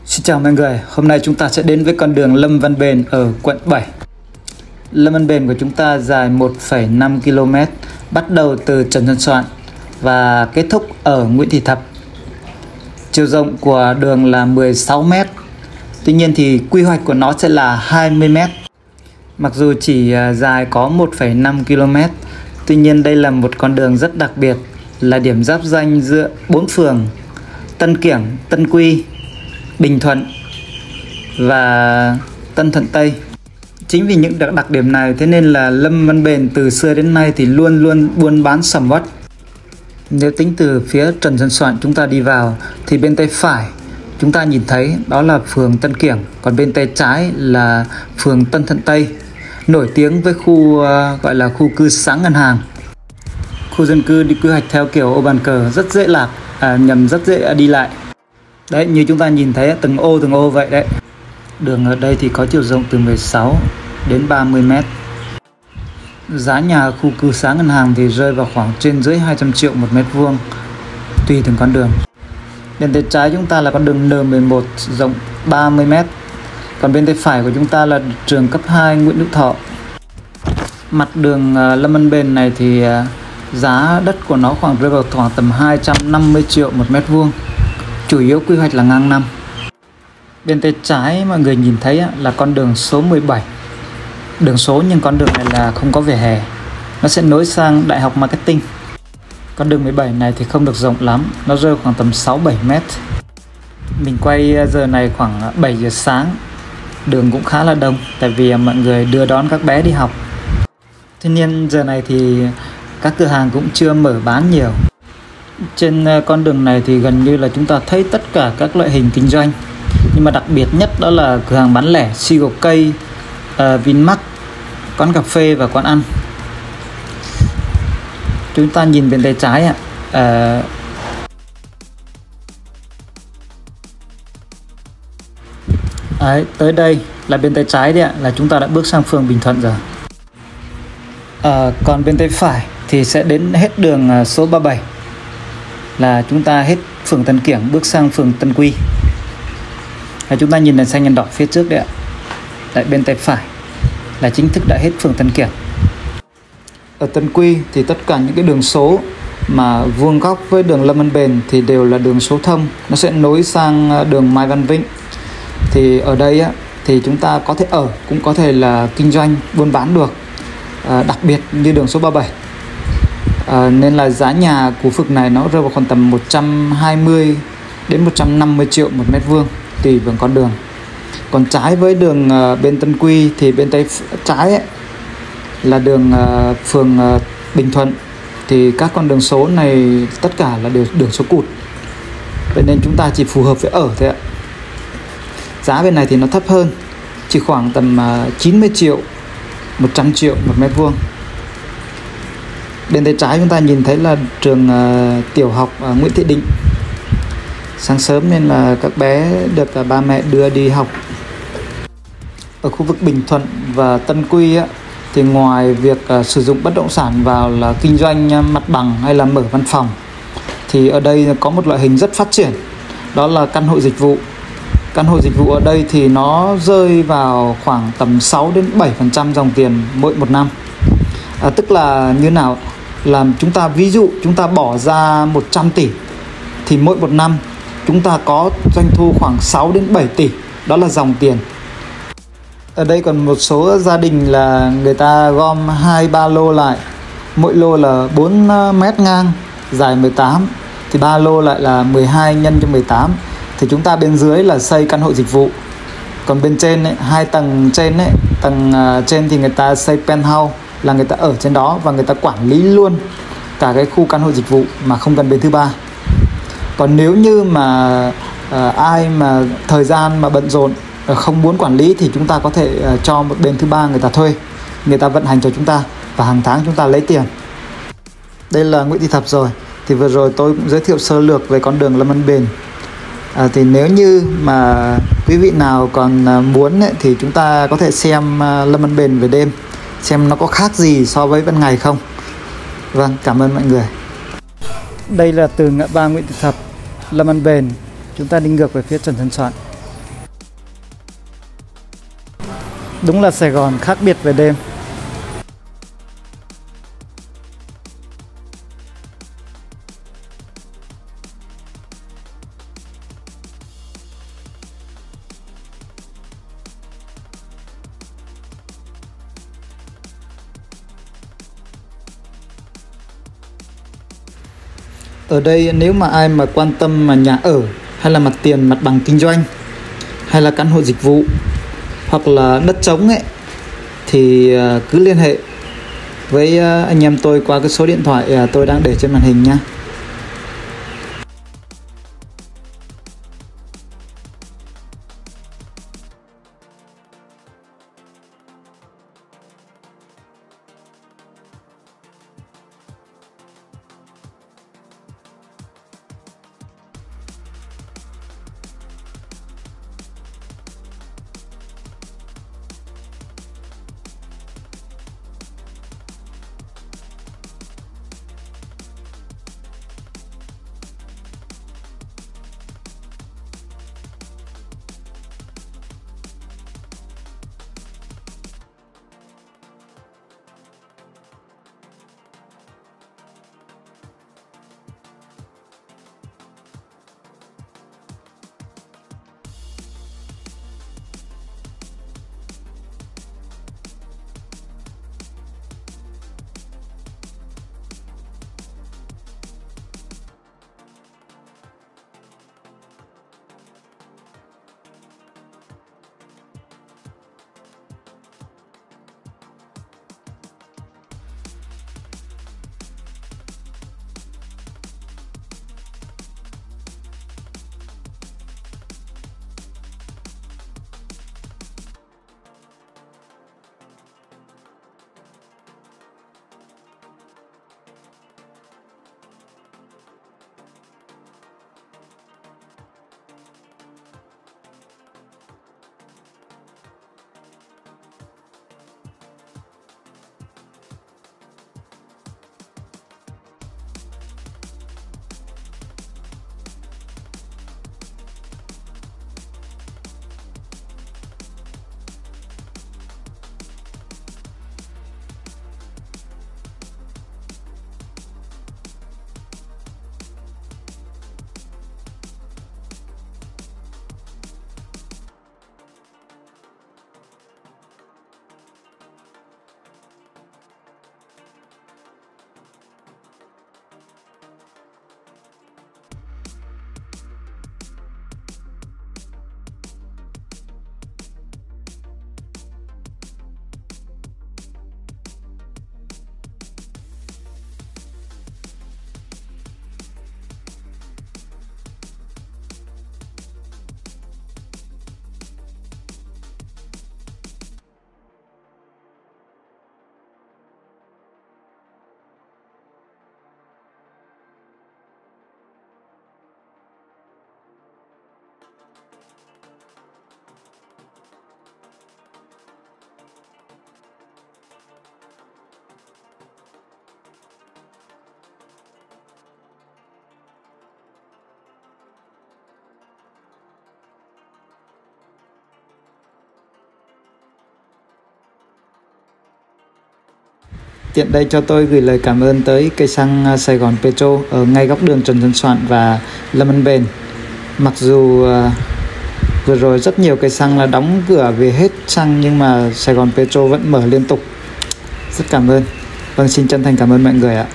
Xin chào mọi người, hôm nay chúng ta sẽ đến với con đường Lâm Văn Bền ở quận 7. Lâm Văn Bền của chúng ta dài 1,5 km, bắt đầu từ Trần Xuân Soạn và kết thúc ở Nguyễn Thị Thập. Chiều rộng của đường là 16 m, tuy nhiên thì quy hoạch của nó sẽ là 20 m. Mặc dù chỉ dài có 1,5 km, tuy nhiên đây là một con đường rất đặc biệt, là điểm giáp ranh giữa 4 phường Tân Kiểng, Tân Quy, Bình Thuận và Tân Thuận Tây. Chính vì những đặc điểm này thế nên là Lâm Văn Bền từ xưa đến nay thì luôn luôn buôn bán sầm uất. Nếu tính từ phía Trần Xuân Soạn chúng ta đi vào thì bên tay phải chúng ta nhìn thấy đó là phường Tân Kiểng, còn bên tay trái là phường Tân Thuận Tây, nổi tiếng với khu gọi là khu cư xá ngân hàng. Khu dân cư đi quy hoạch theo kiểu ô bàn cờ, rất dễ lạc, rất dễ đi lại. Đấy, như chúng ta nhìn thấy từng ô vậy đấy. Đường ở đây thì có chiều rộng từ 16 đến 30 m. Giá nhà khu cư xá ngân hàng thì rơi vào khoảng trên dưới 200 triệu một mét vuông, tùy từng con đường. Bên tay trái chúng ta là con đường N11 rộng 30 m. Còn bên tay phải của chúng ta là trường cấp 2 Nguyễn Hữu Thọ. Mặt đường Lâm Văn Bền này thì giá đất của nó rơi vào khoảng tầm 250 triệu một mét vuông. Chủ yếu quy hoạch là ngang năm. Bên tay trái mọi người nhìn thấy là con đường số 17. Đường số nhưng con đường này là không có vỉa hè. Nó sẽ nối sang Đại học Marketing. Con đường 17 này thì không được rộng lắm, nó rơi khoảng tầm 6-7 m. Mình quay giờ này khoảng 7 giờ sáng. Đường cũng khá là đông, tại vì mọi người đưa đón các bé đi học. Tuy nhiên giờ này thì các cửa hàng cũng chưa mở bán nhiều. Trên con đường này thì gần như là chúng ta thấy tất cả các loại hình kinh doanh. Nhưng mà đặc biệt nhất đó là cửa hàng bán lẻ, Sigo Cây, Vinmart, quán cà phê và quán ăn. Chúng ta nhìn bên tay trái tới đây là bên tay trái đấy là chúng ta đã bước sang phường Bình Thuận rồi. Còn bên tay phải thì sẽ đến hết đường số 37 là chúng ta hết phường Tân Kiểng, bước sang phường Tân Quy. Chúng ta nhìn đèn xanh đèn đỏ phía trước đấy ạ. Tại bên tay phải là chính thức đã hết phường Tân Kiểng. Ở Tân Quy thì tất cả những cái đường số mà vuông góc với đường Lâm Văn Bền thì đều là đường số thông, nó sẽ nối sang đường Mai Văn Vĩnh. Thì ở đây thì chúng ta có thể ở, cũng có thể là kinh doanh, buôn bán được, đặc biệt như đường số 37. Nên là giá nhà của phường này nó rơi vào khoảng tầm 120 đến 150 triệu một mét vuông, tùy vào con đường. Còn trái với đường bên Tân Quy thì bên tay trái là đường phường Bình Thuận. Thì các con đường số này tất cả là đều đường số cụt, vậy nên chúng ta chỉ phù hợp với ở thôi ạ. Giá bên này thì nó thấp hơn, chỉ khoảng tầm 90 triệu, 100 triệu một mét vuông. Bên tay trái chúng ta nhìn thấy là trường tiểu học Nguyễn Thị Định. Sáng sớm nên là các bé được ba mẹ đưa đi học. Ở khu vực Bình Thuận và Tân Quy thì ngoài việc sử dụng bất động sản vào là kinh doanh mặt bằng hay là mở văn phòng, thì ở đây có một loại hình rất phát triển, đó là căn hộ dịch vụ. Căn hộ dịch vụ ở đây thì nó rơi vào khoảng tầm 6 đến 7% dòng tiền mỗi một năm. Tức là như nào? Là chúng ta ví dụ chúng ta bỏ ra 100 tỷ thì mỗi một năm chúng ta có doanh thu khoảng 6 đến 7 tỷ, đó là dòng tiền. Ở đây còn một số gia đình là người ta gom 2-3 lô lại, mỗi lô là 4 mét ngang, dài 18, thì 3 lô lại là 12 nhân cho 18. Thì chúng ta bên dưới là xây căn hộ dịch vụ. Còn bên trên 2 tầng trên tầng trên thì người ta xây penthouse, là người ta ở trên đó và người ta quản lý luôn cả cái khu căn hộ dịch vụ mà không cần bên thứ ba. Còn nếu như mà ai mà thời gian mà bận rộn không muốn quản lý thì chúng ta có thể cho một bên thứ ba người ta thuê, người ta vận hành cho chúng ta và hàng tháng chúng ta lấy tiền. Đây là Nguyễn Thị Thập rồi. Thì vừa rồi tôi cũng giới thiệu sơ lược về con đường Lâm Văn Bền. Thì nếu như mà quý vị nào còn muốn thì chúng ta có thể xem Lâm Văn Bền về đêm, xem nó có khác gì so với ban ngày không. Vâng, cảm ơn mọi người. Đây là từ ngã ba Nguyễn Thị Thập, Lâm Văn Bền. Chúng ta đi ngược về phía Trần Xuân Soạn. Đúng là Sài Gòn khác biệt về đêm. Ở đây nếu mà ai mà quan tâm mà nhà ở hay là mặt tiền, mặt bằng kinh doanh hay là căn hộ dịch vụ hoặc là đất trống ấy thì cứ liên hệ với anh em tôi qua cái số điện thoại tôi đang để trên màn hình nha. Tiện đây cho tôi gửi lời cảm ơn tới cây xăng Sài Gòn Petro ở ngay góc đường Trần Xuân Soạn và Lâm Văn Bền. Mặc dù vừa rồi rất nhiều cây xăng là đóng cửa vì hết xăng nhưng mà Sài Gòn Petro vẫn mở liên tục. Rất cảm ơn. Vâng, xin chân thành cảm ơn mọi người ạ.